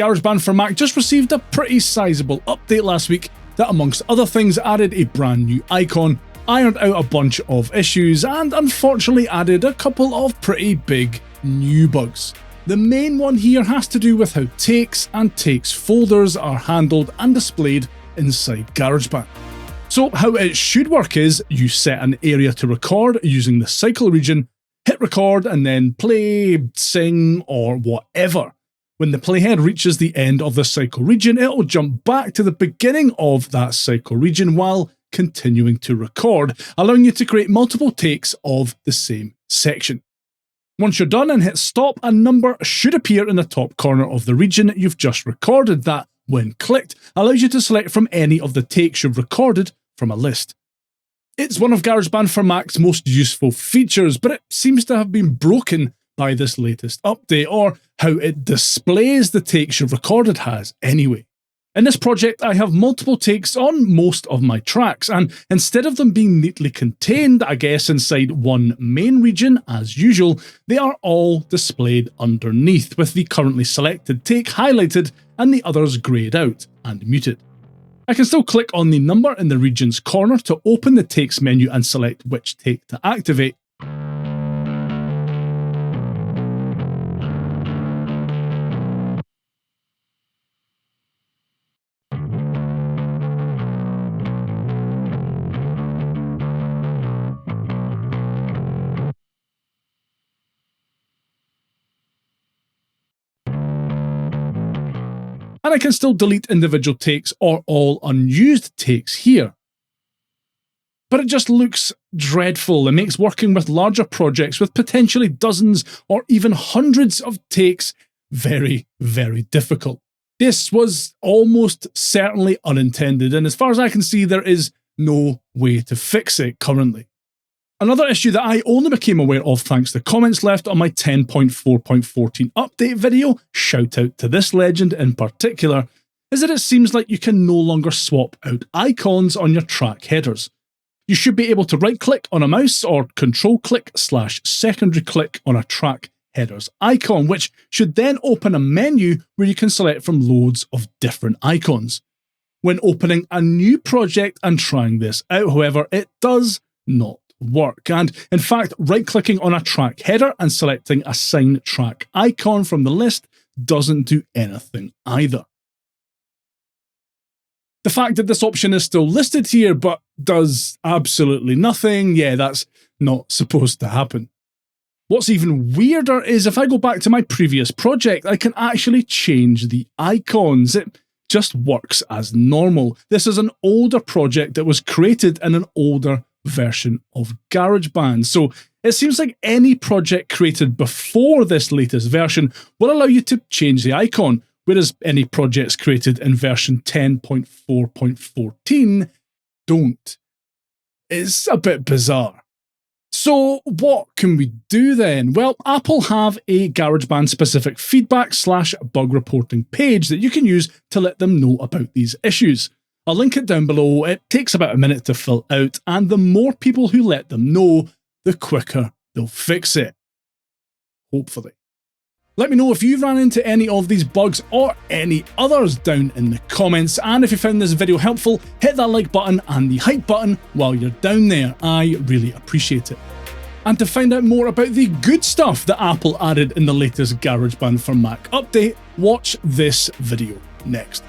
GarageBand for Mac just received a pretty sizable update last week that, amongst other things, added a brand new icon, ironed out a bunch of issues, and unfortunately added a couple of pretty big new bugs. The main one here has to do with how takes and takes folders are handled and displayed inside GarageBand. So how it should work is you set an area to record using the cycle region, hit record and then play, sing or whatever. When the playhead reaches the end of the cycle region, it'll jump back to the beginning of that cycle region while continuing to record, allowing you to create multiple takes of the same section. Once you're done and hit stop, a number should appear in the top corner of the region you've just recorded that, when clicked, allows you to select from any of the takes you've recorded from a list. It's one of GarageBand for Mac's most useful features, but it seems to have been broken by this latest update, or how it displays the takes you've recorded has anyway. In this project, I have multiple takes on most of my tracks, and instead of them being neatly contained, I guess, inside one main region as usual, they are all displayed underneath, with the currently selected take highlighted and the others greyed out and muted. I can still click on the number in the region's corner to open the takes menu and select which take to activate. And I can still delete individual takes or all unused takes here. But it just looks dreadful and makes working with larger projects with potentially dozens or even hundreds of takes very, very difficult. This was almost certainly unintended, and as far as I can see, there is no way to fix it currently. Another issue that I only became aware of thanks to comments left on my 10.4.14 update video, shout out to this legend in particular, is that it seems like you can no longer swap out icons on your track headers. You should be able to right-click on a mouse or control-click/secondary click on a track header's icon, which should then open a menu where you can select from loads of different icons. When opening a new project and trying this out, however, it does not work, and in fact, right-clicking on a track header and selecting Assign Track icon from the list doesn't do anything either. The fact that this option is still listed here but does absolutely nothing, yeah, that's not supposed to happen. What's even weirder is if I go back to my previous project, I can actually change the icons. It just works as normal. This is an older project that was created in an older version of GarageBand, so it seems like any project created before this latest version will allow you to change the icon, whereas any projects created in version 10.4.14 don't. It's a bit bizarre. So what can we do then? Well, Apple have a GarageBand specific feedback/bug reporting page that you can use to let them know about these issues. I'll link it down below. It takes about a minute to fill out, and the more people who let them know, the quicker they'll fix it. Hopefully. Let me know if you've ran into any of these bugs or any others down in the comments, and if you found this video helpful, hit that like button and the hype button while you're down there. I really appreciate it. And to find out more about the good stuff that Apple added in the latest GarageBand for Mac update, watch this video next.